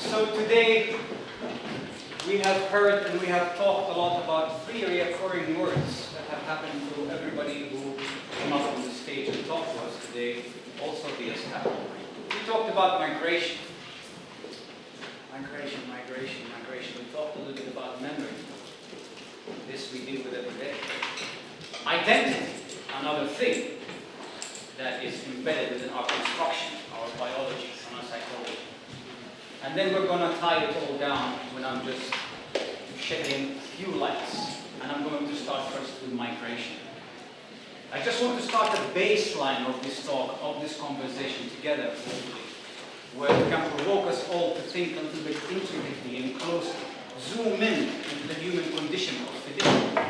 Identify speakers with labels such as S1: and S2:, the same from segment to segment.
S1: So today we have heard and we have talked a lot about three recurring words that have happened to everybody who came up on the stage and talked to us today, also via Skype. We talked about migration. Migration. We talked a little bit about memory. This we deal with every day. Identity, another thing that is embedded within our construction, our biology, and our psychology. And then we're going to tie it all down when I'm just shedding a few lights. And I'm going to start first with migration. I just want to start the baseline of this talk, of this conversation together, where it can provoke us all to think a little bit intricately and closely, zoom in into the human condition of today.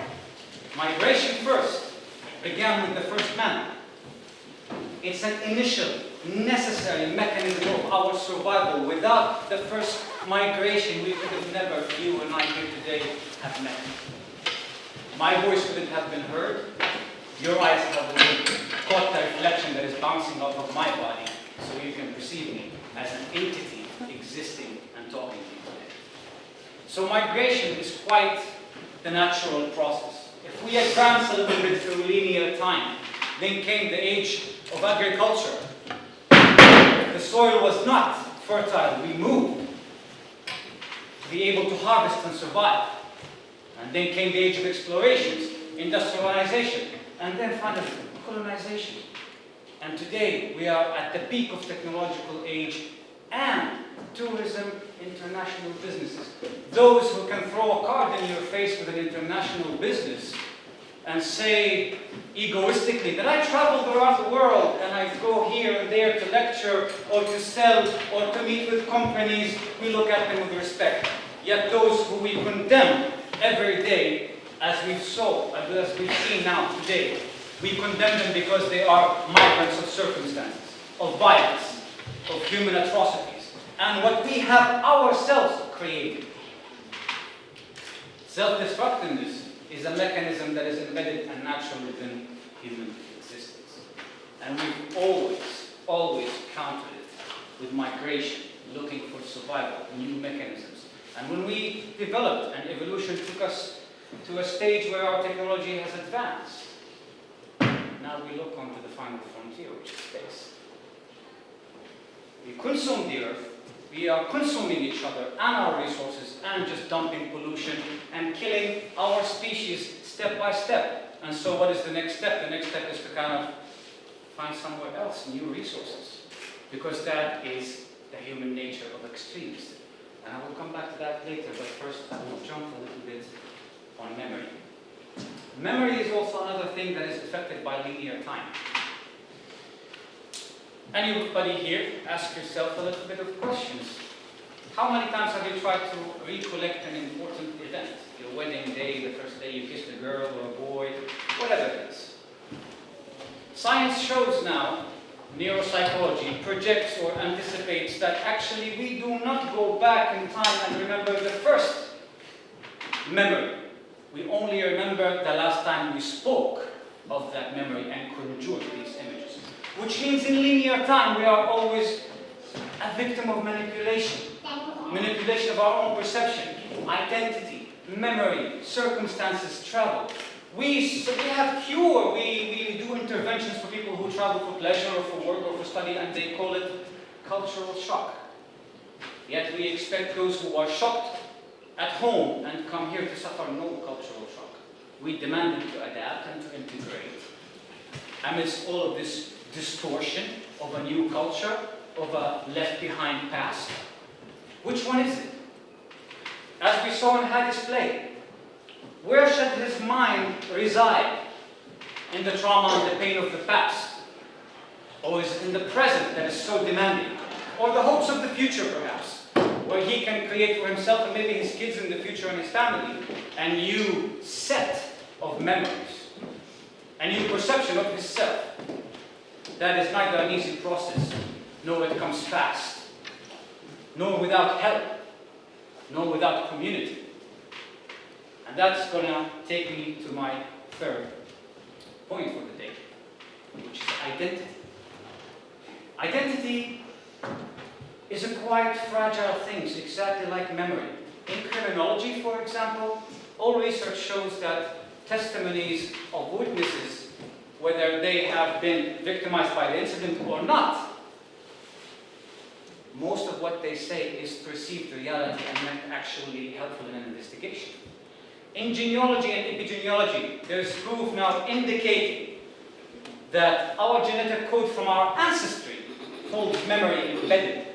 S1: Migration first began with the first man. It's an initial, necessary mechanism of our survival. Without the first migration, we could have never, you and I here today, have met. My voice couldn't have been heard. Your eyes have caught the reflection that is bouncing off of my body, so you can perceive me as an entity existing and talking to you today. So migration is quite the natural process. If we advance a little bit through linear time, then came the age of agriculture. If the soil was not fertile, we moved to be able to harvest and survive. And then came the age of explorations, industrialization, and then finally colonization. And today we are at the peak of technological age and tourism, international businesses. Those who can throw a card in your face with an international business and say egoistically that I traveled around the world and I go here and there to lecture or to sell or to meet with companies, we look at them with respect. Yet those who we condemn every day, as we've seen now today, we condemn them because they are migrants of circumstances, of violence, of human atrocities, and what we have ourselves created. Self-destructiveness is a mechanism that is embedded and natural within human existence. And we've always countered it with migration, looking for survival, new mechanisms. And when we developed and evolution took us to a stage where our technology has advanced, now we look onto the final frontier, which is space. We consume the earth, we are consuming each other and our resources and just dumping pollution and killing our species step by step. And so what is the next step? The next step is to kind of find somewhere else new resources, because that is the human nature of extremes. And I will come back to that later, but first I will jump a little bit on memory. Memory is also another thing that is affected by linear time. Anybody here, ask yourself a little bit of questions. How many times have you tried to recollect an important event? Your wedding day, the first day you kissed a girl or a boy, whatever it is. Science shows now, neuropsychology projects or anticipates that actually we do not go back in time and remember the first memory. We only remember the last time we spoke of that memory and conjured these images. Which means in linear time we are always a victim of manipulation. Manipulation of our own perception, identity, memory, circumstances, travel. We have cure, we do interventions for people who travel for pleasure or for work or for study, and they call it cultural shock. Yet we expect those who are shocked at home and come here to suffer no cultural shock. We demand them to adapt and to integrate amidst all of this distortion of a new culture, of a left-behind past. Which one is it? As we saw in Haddad's play, where should his mind reside? In the trauma and the pain of the past? Or is it in the present that is so demanding? Or the hopes of the future, perhaps, where he can create for himself and maybe his kids in the future and his family a new set of memories, a new perception of himself. That is neither an easy process, nor it comes fast, nor without help, nor without community. And that's going to take me to my third point for the day, which is identity. Identity is a quite fragile thing, exactly like memory. In criminology, for example, all research shows that testimonies of witnesses, whether they have been victimized by the incident or not, most of what they say is perceived reality and not actually helpful in an investigation. In genealogy and epidemiology, there's proof now indicating that our genetic code from our ancestry holds memory embedded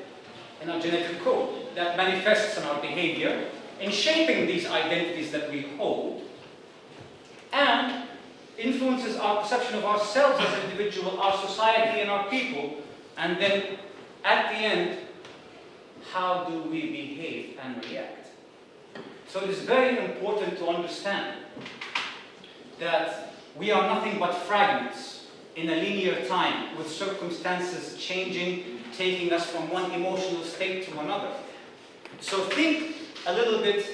S1: in our genetic code that manifests in our behavior in shaping these identities that we hold and influences our perception of ourselves as an individual, our society, and our people, and then at the end, how do we behave and react? So it is very important to understand that we are nothing but fragments in a linear time with circumstances changing, taking us from one emotional state to another. So think a little bit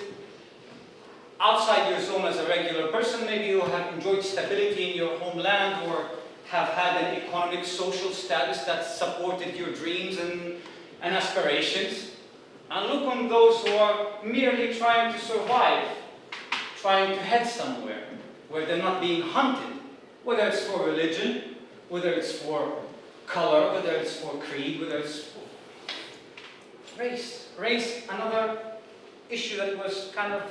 S1: outside your zone as a regular person. Maybe you have enjoyed stability in your homeland or have had an economic, social status that supported your dreams and aspirations. And look on those who are merely trying to survive, trying to head somewhere where they're not being hunted, whether it's for religion, whether it's for color, whether it's for creed, whether it's for race. Race, another issue that was kind of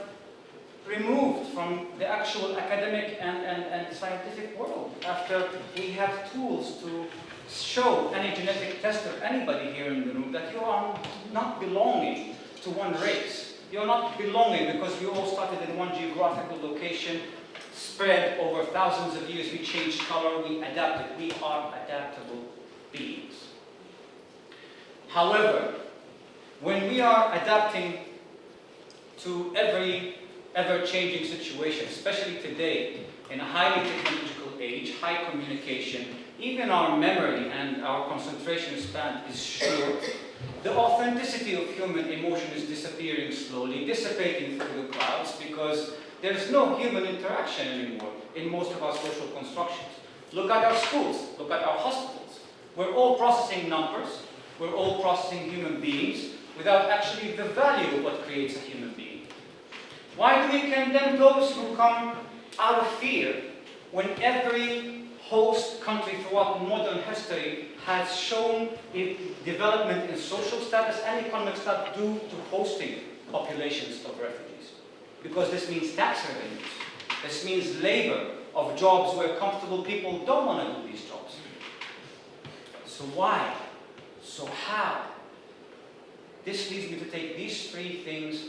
S1: removed from the actual academic and scientific world after we have tools to show any genetic test of anybody here in the room that you are not belonging to one race. You're not belonging because we all started in one geographical location, spread over thousands of years, we changed color, we adapted. We are adaptable beings. However, when we are adapting to every ever-changing situation, especially today, in a highly technological age, high communication, even our memory and our concentration span is short. The authenticity of human emotion is disappearing slowly, dissipating through the clouds, because there's no human interaction anymore in most of our social constructions. Look at our schools, look at our hospitals. We're all processing numbers, we're all processing human beings, without actually the value of what creates a human being. Why do we condemn those who come out of fear when every host country throughout modern history has shown a development in social status and economic status due to hosting populations of refugees? Because this means tax revenues. This means labor of jobs where comfortable people don't want to do these jobs. So why? So how? This leads me to take these three things: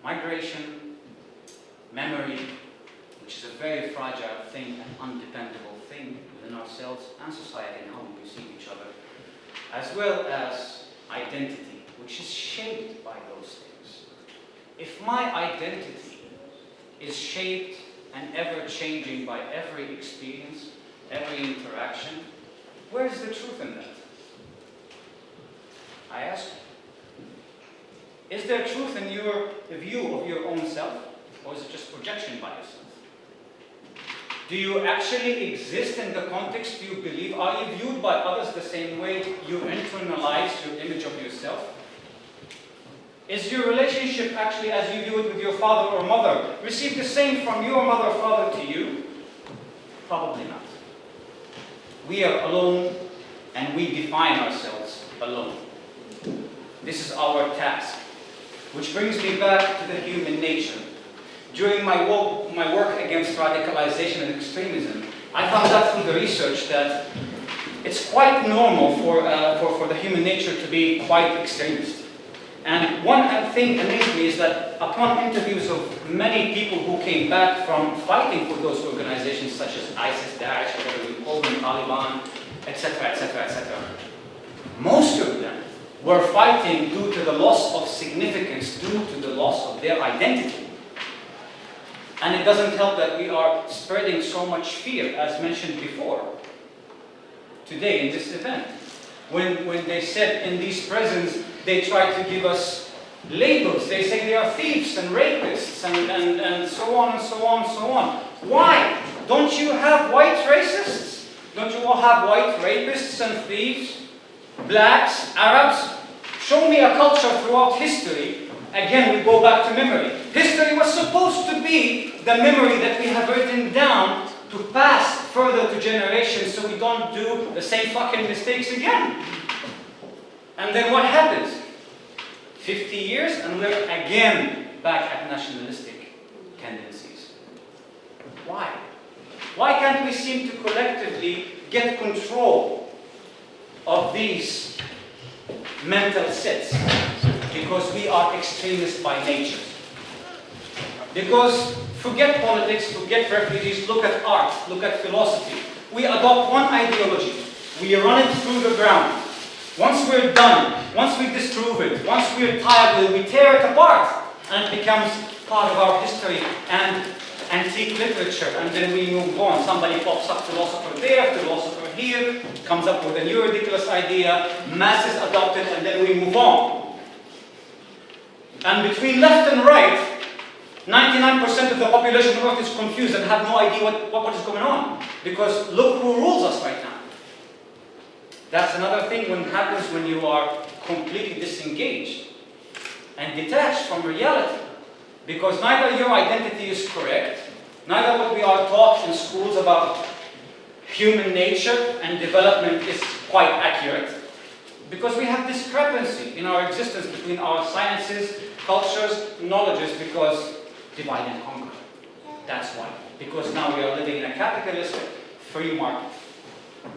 S1: migration, memory, which is a very fragile thing, an undependable thing within ourselves and society and how we perceive each other, as well as identity, which is shaped by those things. If my identity is shaped and ever-changing by every experience, every interaction, where is the truth in that? I ask you. Is there truth in your view of your own self, or is it just projection by yourself? Do you actually exist in the context you believe? Are you viewed by others the same way you internalize your image of yourself? Is your relationship actually, as you view it with your father or mother, received the same from your mother or father to you? Probably not. We are alone, and we define ourselves alone. This is our task. Which brings me back to the human nature. During my work against radicalization and extremism, I found out through the research that it's quite normal for the human nature to be quite extremist. And one thing amazed me is that upon interviews of many people who came back from fighting for those organizations such as ISIS, Daesh, whatever we call them, Taliban, etc., etc., etc., most of them were fighting due to the loss of significance, due to the loss of their identity. And it doesn't help that we are spreading so much fear, as mentioned before, today in this event. When they said in these prisons, they try to give us labels. They say they are thieves and rapists and so on and so on and so on. Why? Don't you have white racists? Don't you all have white rapists and thieves? Blacks, Arabs, Show me a culture throughout history. Again, we go back to memory. History was supposed to be the memory that we have written down to pass further to generations so we don't do the same fucking mistakes again. And then what happens? 50 years and we're again back at nationalistic tendencies. Why? Why can't we seem to collectively get control of these mental sets? Because we are extremists by nature. Because forget politics, forget refugees, look at art, look at philosophy. We adopt one ideology, we run it through the ground. Once we're done, once we disprove it, once we're tired of it, we tear it apart, and it becomes part of our history and antique literature, and then we move on. Somebody pops up, philosopher there, philosopher here, comes up with a new ridiculous idea, masses adopt it, and then we move on. And between left and right, 99% of the population of Earth is confused and have no idea what is going on. Because look who rules us right now. That's another thing what happens when you are completely disengaged and detached from reality. Because neither your identity is correct, neither what we are taught in schools about human nature and development is quite accurate. Because we have discrepancy in our existence between our sciences, cultures, knowledges, because divide and conquer. That's why. Because now we are living in a capitalist free market,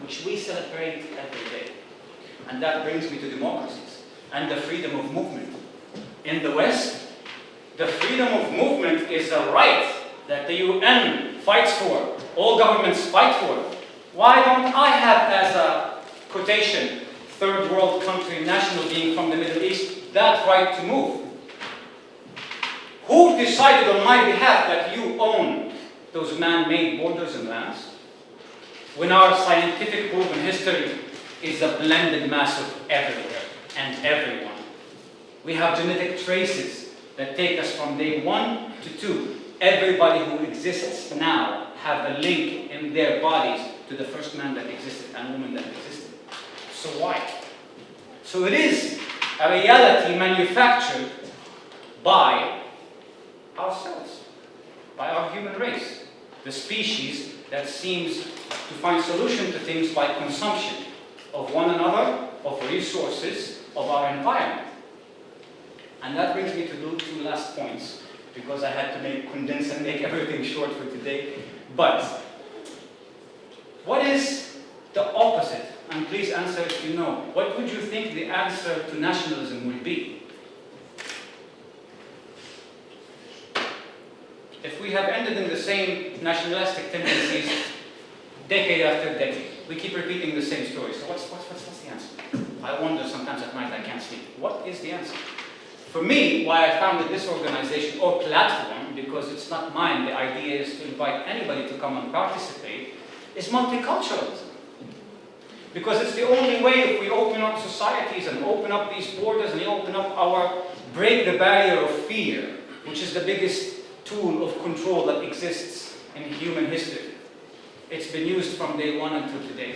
S1: which we celebrate every day. And that brings me to democracies and the freedom of movement. In the West, the freedom of movement is a right that the UN fights for, all governments fight for. Why don't I have, as a quotation, third world country national being from the Middle East, that right to move? Who decided on my behalf that you own those man-made borders and lands? When our scientific proven history is a blended mass of everywhere and everyone. We have genetic traces that take us from day 1 to 2. Everybody who exists now have a link in their bodies to the first man that existed and woman that existed. So why? So it is a reality manufactured by ourselves, by our human race, the species that seems to find solution to things by consumption of one another, of resources, of our environment. And that brings me to two last points, because I had to condense and make everything short for today. But what is the opposite? And please answer if you know. What would you think the answer to nationalism would be? If we have ended in the same nationalistic tendencies decade after decade, we keep repeating the same story. So what's the answer? I wonder sometimes at night, I can't sleep. What is the answer? For me, why I founded this organization or platform, because it's not mine, the idea is to invite anybody to come and participate, is multiculturalism. Because it's the only way, if we open up societies and open up these borders and break the barrier of fear, which is the biggest tool of control that exists in human history. It's been used from day 1 until today.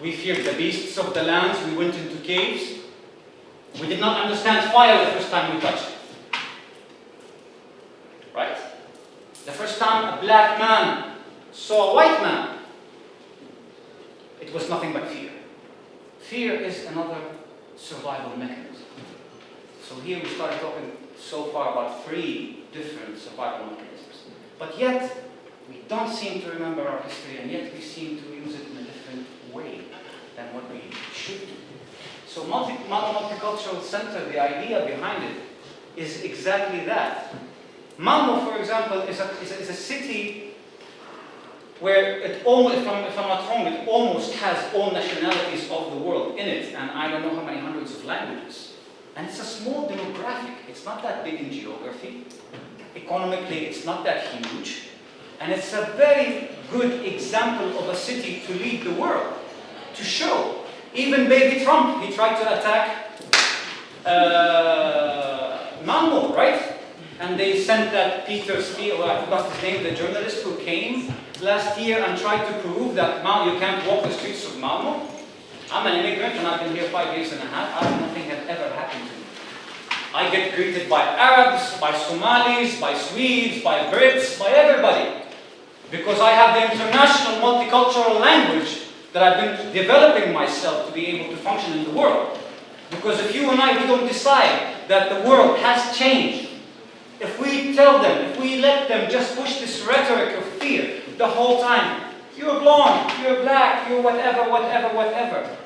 S1: We feared the beasts of the lands, we went into caves. We did not understand fire the first time we touched it. Right? The first time a black man saw a white man, it was nothing but fear. Fear is another survival mechanism. So here we started talking so far about 3 different survival mechanisms. But yet, we don't seem to remember our history, and yet we seem to use it in a different way than what we should do. So Multicultural Center, the idea behind it is exactly that. Malmö, for example, is a city where if I'm not wrong, it almost has all nationalities of the world in it, and I don't know how many hundreds of languages. And it's a small demographic. It's not that big in geography. Economically, it's not that huge. And it's a very good example of a city to lead the world, to show. Even baby Trump, he tried to attack Malmö, right? And they sent that Peter Steele, I forgot his name, the journalist who came last year and tried to prove that you can't walk the streets of Malmö. I'm an immigrant and I've been here 5 years and a half. Nothing has ever happened to me. I get greeted by Arabs, by Somalis, by Swedes, by Brits, by everybody. Because I have the international multicultural language that I've been developing myself to be able to function in the world. Because if you and I, we don't decide that the world has changed, if we tell them, if we let them just push this rhetoric of fear the whole time, you're blonde, you're black, you're whatever, whatever, whatever,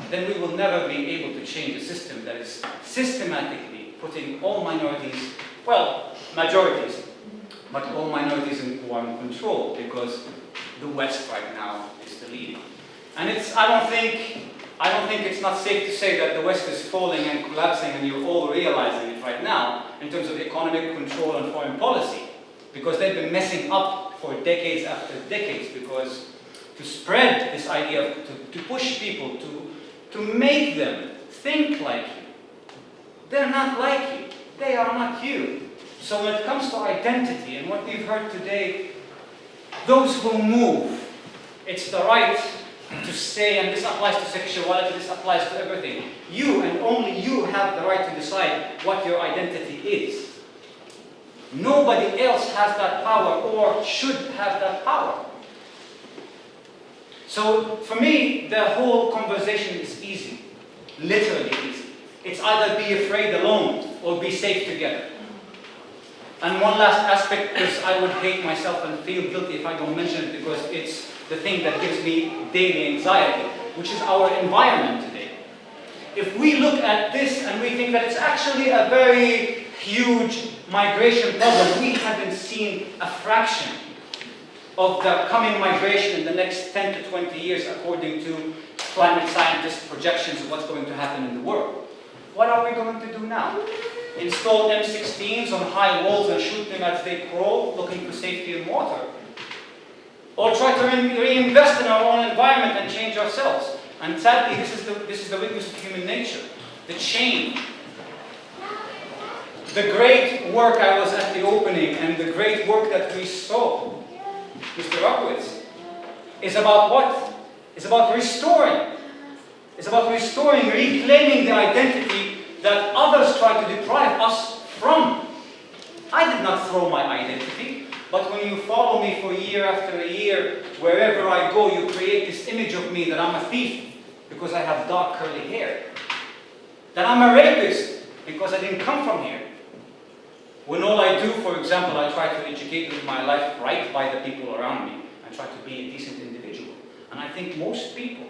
S1: then we will never be able to change a system that is systematically putting all minorities, well, majorities, but all minorities in one control, because the West right now is the lead. And I don't think it's not safe to say that the West is falling and collapsing, and you're all realizing it right now in terms of economic control and foreign policy, because they've been messing up for decades after decades. Because to spread this idea of, to push people, to make them think like you, they're not like you, they are not you. So when it comes to identity and what we've heard today, those who move, it's the right to say, and this applies to sexuality, this applies to everything. You and only you have the right to decide what your identity is. Nobody else has that power or should have that power. So for me, the whole conversation is easy, literally easy. It's either be afraid alone or be safe together. And one last aspect, because I would hate myself and feel guilty if I don't mention it, because it's the thing that gives me daily anxiety, which is our environment today. If we look at this and we think that it's actually a very huge migration problem, we haven't seen a fraction of the coming migration in the next 10 to 20 years according to climate scientists' projections of what's going to happen in the world. What are we going to do now? Install M16s on high walls and shoot them as they crawl, looking for safety in water? Or try to reinvest in our own environment and change ourselves? And sadly, this is the weakness of human nature. The change. The great work, I was at the opening, and the great work that we saw, Mr. Rockwitz, is about what? It's about restoring. It's about restoring, reclaiming the identity that others try to deprive us from. I did not throw my identity, but when you follow me for year after year, wherever I go, you create this image of me that I'm a thief because I have dark curly hair, that I'm a rapist because I didn't come from here. When all I do, for example, I try to educate my life right by the people around me. I try to be a decent individual. And I think most people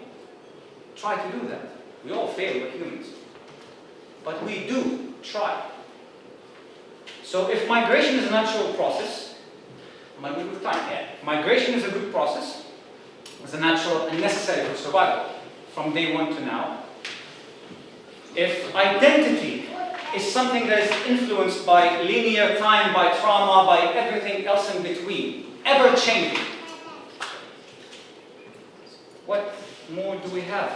S1: try to do that. We all fail, we're humans. But we do try. So if migration is a natural process, am I good with time? Yeah. Migration is a good process. It's a natural and necessary for survival from day one to now. If identity is something that is influenced by linear time, by trauma, by everything else in between, ever changing, what more do we have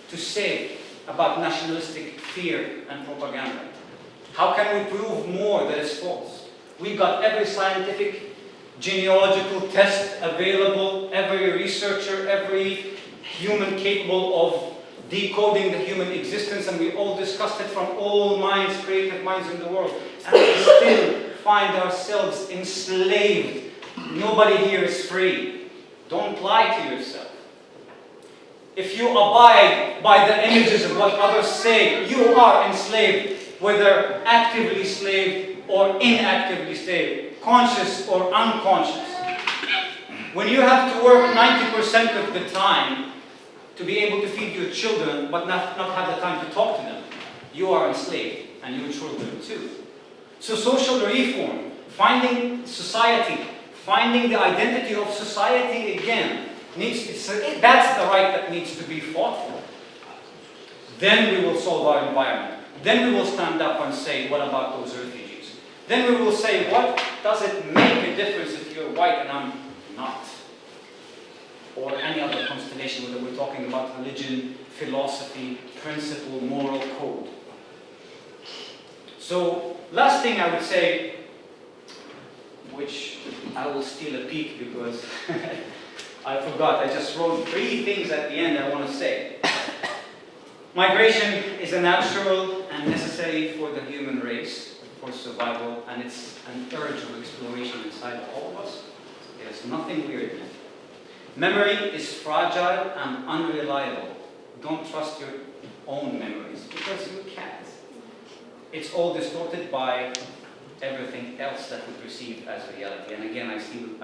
S1: to say about nationalistic fear and propaganda? How can we prove more that it's false? We got every scientific genealogical test available, every researcher, every human capable of decoding the human existence, and we all discussed it from all minds, creative minds in the world, and we still find ourselves enslaved. Nobody here is free. Don't lie to yourself. If you abide by the images of what others say, you are enslaved, whether actively enslaved or inactively enslaved, conscious or unconscious. When you have to work 90% of the time to be able to feed your children, but not have the time to talk to them, you are enslaved, and your children too. So social reform, finding society, finding the identity of society again, that's the right that needs to be fought for. Then we will solve our environment. Then we will stand up and say, what about those refugees? Then we will say, what does it make a difference if you're white and I'm not? Or any other constellation, whether we're talking about religion, philosophy, principle, moral code. So, last thing I would say, which I will steal a peek because I forgot. I just wrote 3 things at the end I want to say. Migration is a natural and necessary for the human race, for survival, and it's an urge of exploration inside all of us. There's nothing weird in it. Memory is fragile and unreliable. Don't trust your own memories, because you can't. It's all distorted by everything else that we perceive as reality. And again, I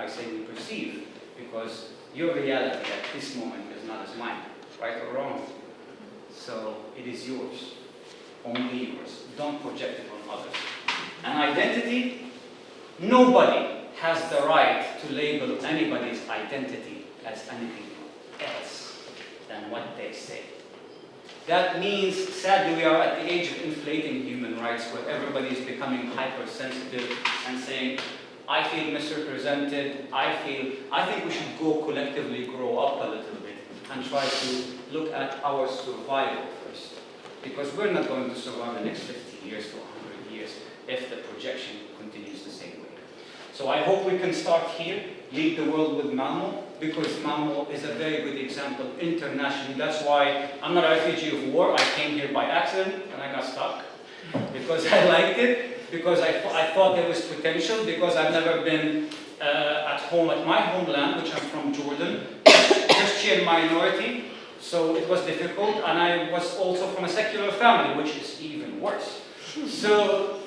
S1: say we perceive, because your reality at this moment is not as mine, right or wrong. So it is yours, only yours. Don't project it on others. And identity, nobody has the right to label anybody's identity as anything else than what they say. That means, sadly, we are at the age of inflating human rights, where everybody is becoming hypersensitive and saying, I feel misrepresented, I think we should collectively grow up a little bit and try to look at our survival first. Because we're not going to survive the next 50 years to 100 years if the projection continues the same way. So I hope we can start here, lead the world with Malmö, because Malmö is a very good example internationally. That's why I'm not a refugee of war. I came here by accident and I got stuck because I liked it, because I thought there was potential, because I've never been at home at my homeland, which I'm from Jordan, Christian minority, so it was difficult, and I was also from a secular family, which is even worse. So,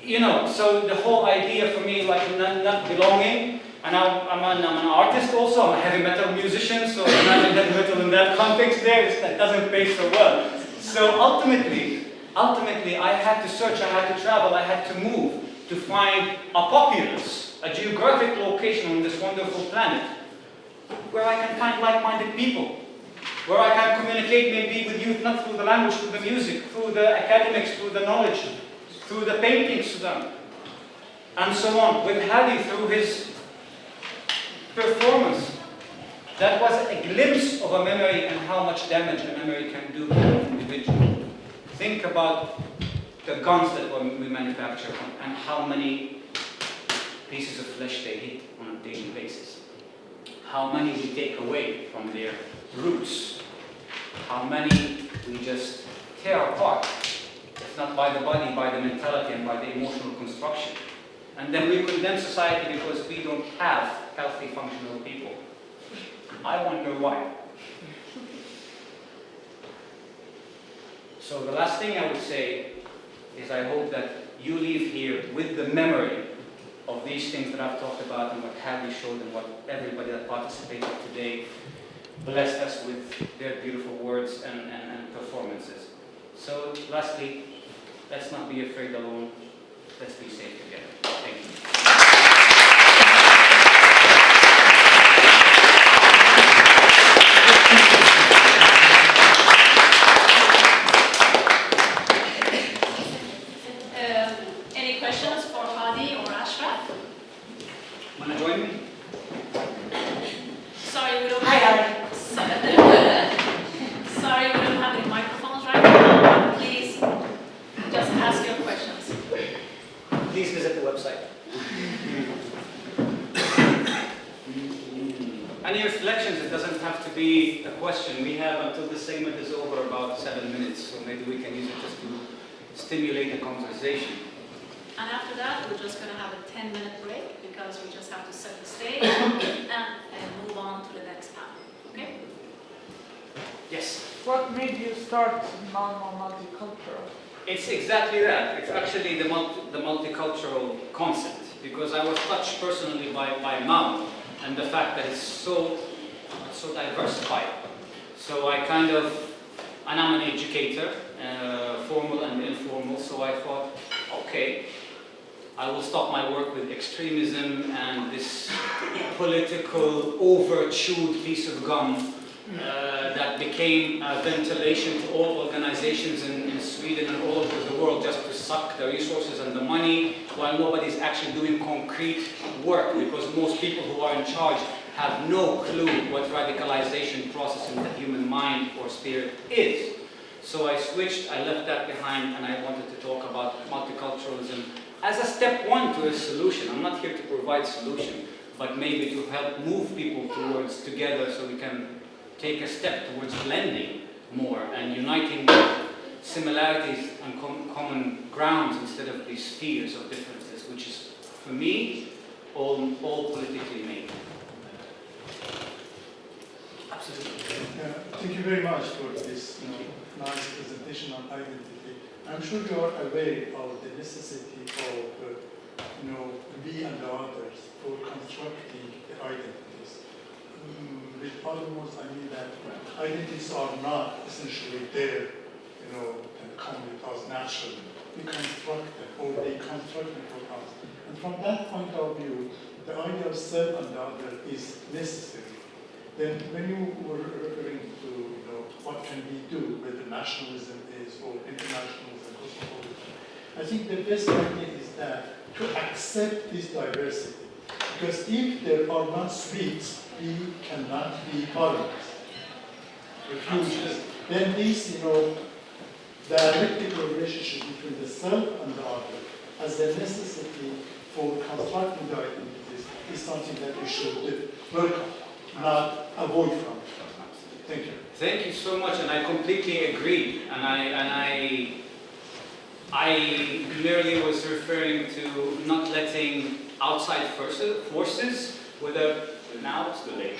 S1: you know, so the whole idea for me, like not belonging, and I'm an artist also, I'm a heavy metal musician, so imagine heavy metal in that context there, that doesn't pay so well. So ultimately, I had to search, I had to travel, I had to move to find a populace, a geographic location on this wonderful planet, where I can find like-minded people, where I can communicate maybe with youth, not through the language, through the music, through the academics, through the knowledge, through the paintings to them, and so on. With Hadi, through his performance, that was a glimpse of a memory and how much damage a memory can do to an individual. Think about the guns that we manufacture and how many pieces of flesh they hit on a daily basis. How many we take away from their roots. How many we just tear apart, if not by the body, by the mentality and by the emotional construction. And then we condemn society because we don't have healthy, functional people. I wonder why. So the last thing I would say is I hope that you leave here with the memory of these things that I've talked about and what Hadi showed and what everybody that participated today blessed us with their beautiful words and performances. So lastly, let's not be afraid alone. Let's be safe together. Thank you.
S2: Any questions for Hadi or Ashraf?
S1: Want to join me?
S2: Sorry, we don't
S3: Hi,
S2: have. Sorry, we don't have any microphones right now. Please just ask your questions.
S1: Please visit the website. Any reflections? It doesn't have to be a question. We have until this segment is over about 7 minutes, so maybe we can use it just to stimulate a conversation.
S2: And after that, we're just going to have a 10-minute break because we just have to set the stage and move on to the next panel. Okay?
S1: Yes?
S3: What made you start Malmö Multicultural?
S1: It's exactly that. It's actually the multicultural concept, because I was touched personally by Malmö and the fact that it's so diversified. So I and I'm an educator, formal and informal, so I thought, okay, I will stop my work with extremism and this political over-chewed piece of gum that became a ventilation to all organizations in Sweden and all over the world just to suck the resources and the money while nobody's actually doing concrete work, because most people who are in charge have no clue what radicalization process in the human mind or spirit is. So I switched, I left that behind, and I wanted to talk about multiculturalism as a step one to a solution. I'm not here to provide solution, but maybe to help move people towards together so we can take a step towards blending more and uniting similarities and common grounds instead of these spheres of differences, which is, for me, all politically made. Absolutely.
S4: Thank you very much for this nice presentation on identity. I'm sure you are aware of the necessity of we and the others for constructing the identities. With other words, I mean that identities are not essentially there, and come with us naturally. We construct them, or they construct them for us. And from that point of view, the idea of self and the other is necessary. Then when you were referring to what can we do, whether nationalism is or internationalism, cosmopolitan, I think the best idea is that to accept this diversity. Because if there are not Swedes, we cannot be foreigners, refugees. Then this, dialectical relationship between the self and the other as a necessity for constructing the identities is something that we should work on, not avoid from. Thank you.
S1: Thank you so much, and I completely agree. And I merely was referring to not letting outside forces, whether now it's too late,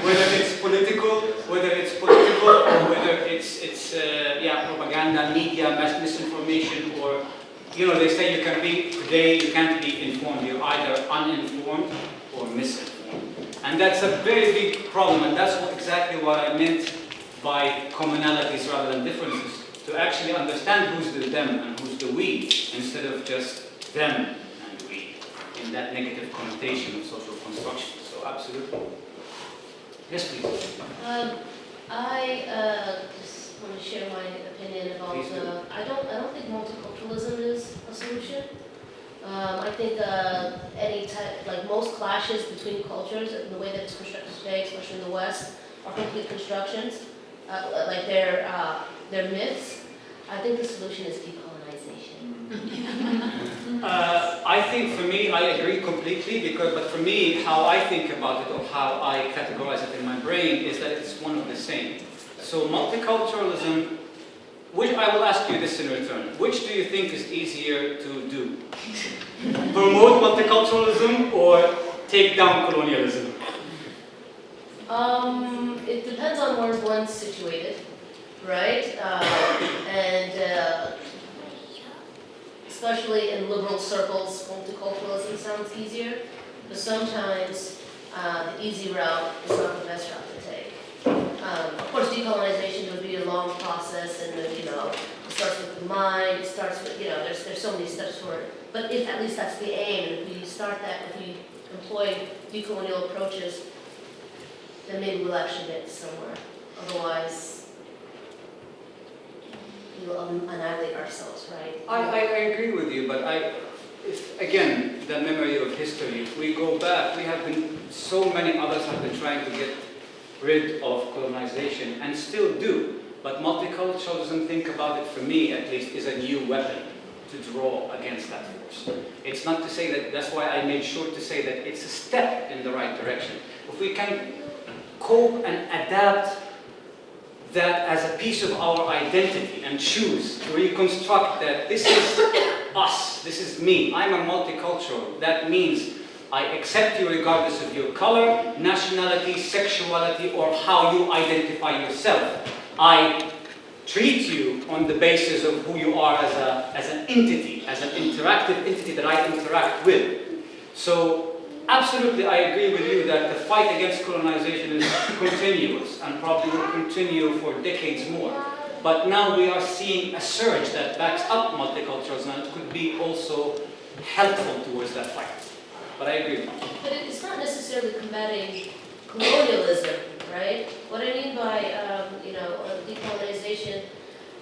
S1: whether it's political, or whether it's propaganda, media, mass misinformation, or they say you can't be informed. You're either uninformed or misinformed, and that's a very big problem. And that's exactly what I meant by commonalities rather than differences. To actually understand who's the them and who's the we, instead of just them and we, in that negative connotation of social construction. So absolutely. Yes, please.
S5: I just want to share my opinion about. I don't think multiculturalism is a solution. I think any type, like most clashes between cultures, the way that it's constructed today, especially in the West, are complete constructions. Like they're myths. I think the solution is decolonization.
S1: I think for me, I agree completely, but for me, how I think about it or how I categorize it in my brain is that it's one of the same. So multiculturalism, which I will ask you this in return, which do you think is easier to do? Promote multiculturalism or take down colonialism?
S5: It depends on where one's situated, right? Especially in liberal circles, multiculturalism sounds easier, but sometimes the easy route is not the best route to take. Of course, decolonization would be a long process, and it starts with the mind. It starts with there's so many steps for it. But if at least that's the aim, and if we start that, if we employ decolonial approaches, then maybe we'll actually get somewhere. Otherwise, we will annihilate ourselves, right?
S1: I agree with you, but again, the memory of history, if we go back, so many others have been trying to get rid of colonization, and still do. But multiculturalism, think about it, for me at least, is a new weapon to draw against that force. It's not to say that's why I made sure to say that it's a step in the right direction. If we can cope and adapt that as a piece of our identity and choose to reconstruct that this is us, this is me, I'm a multicultural. That means I accept you regardless of your color, nationality, sexuality, or how you identify yourself. I treat you on the basis of who you are as an entity, as an interactive entity that I interact with. So absolutely, I agree with you that the fight against colonization is continuous and probably will continue for decades more. But now we are seeing a surge that backs up multiculturalism, and it could be also helpful towards that fight. But I agree with you.
S5: But it's not necessarily combating colonialism, right? What I mean by decolonization,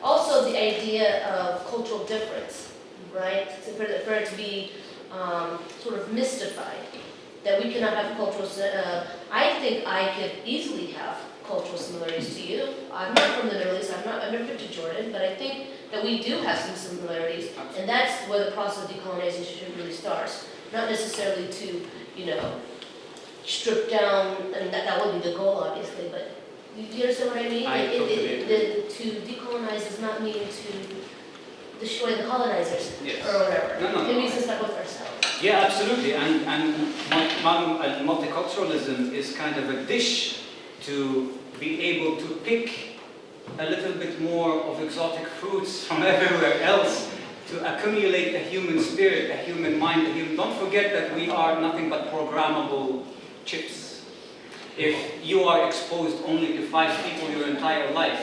S5: also the idea of cultural difference, right? For it to be sort of mystified. That we cannot have cultural, I think I could easily have cultural similarities to you. I'm not from the Middle East, I've never been to Jordan, but I think that we do have some similarities, and that's where the process of decolonization really starts. not necessarily to, you know, strip down, and that would be the goal, obviously, but do you understand what I mean?
S1: I totally
S5: To decolonize does not mean to destroy the colonizers
S1: Yes.
S5: or whatever.
S1: No.
S5: It means to start with ourselves.
S1: Yeah, absolutely. And multiculturalism is kind of a dish to be able to pick a little bit more of exotic fruits from everywhere else to accumulate the human spirit, the human mind. Don't forget that we are nothing but programmable chips. If you are exposed only to 5 people your entire life,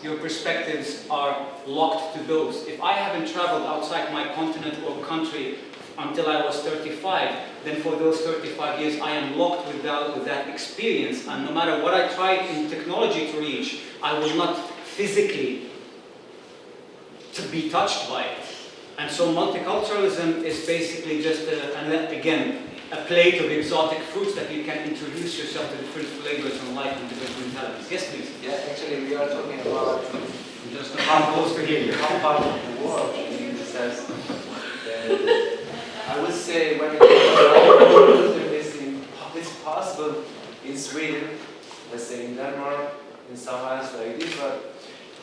S1: your perspectives are locked to those. If I haven't traveled outside my continent or country until I was 35, then for those 35 years I am locked with that experience, and no matter what I try in technology to reach, I will not physically to be touched by it. And so multiculturalism is basically just, a plate of exotic fruits that you can introduce yourself to different flavors and life and different mentalities. Yes, please.
S6: Yeah, actually we are talking about
S1: I'm just how close to hear you.
S6: how part of the world in the sense that I would say when it comes to it's possible in Sweden, let's say in Denmark, in some areas like this, but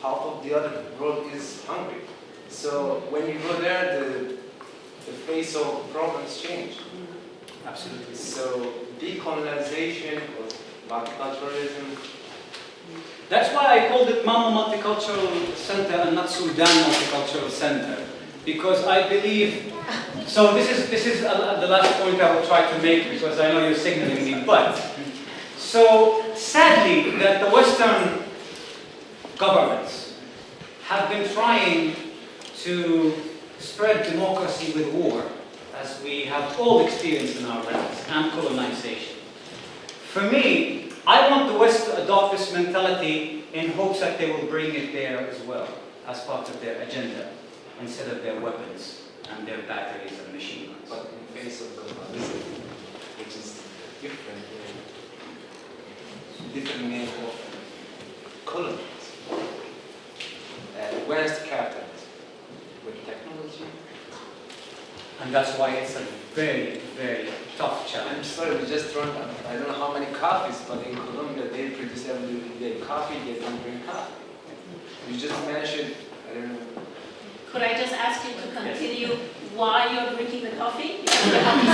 S6: half of the other world is hungry. So when you go there, the face of problems change.
S1: Absolutely.
S6: So decolonization or multiculturalism.
S1: That's why I called it Malmö Multicultural Center and not Sudan Multicultural Center, because I believe. So this is the last point I will try to make, because I know you're signaling me. But so sadly that the Western governments have been trying to spread democracy with war, as we have all experienced in our lands, and colonization. For me, I want the West to adopt this mentality in hopes that they will bring it there as well, as part of their agenda, instead of their weapons and their batteries and machine guns.
S6: But in face of globalism, which is different name of colonialism, advanced capitalism with technology.
S1: And that's why it's a very, very tough
S6: I'm
S1: challenge.
S6: sorry, we just run, I don't know how many coffees, but in Colombia they produce every day coffee, they don't drink coffee. You just mentioned, I don't know.
S2: Could I just ask you to continue why you're drinking the coffee? Because the coffee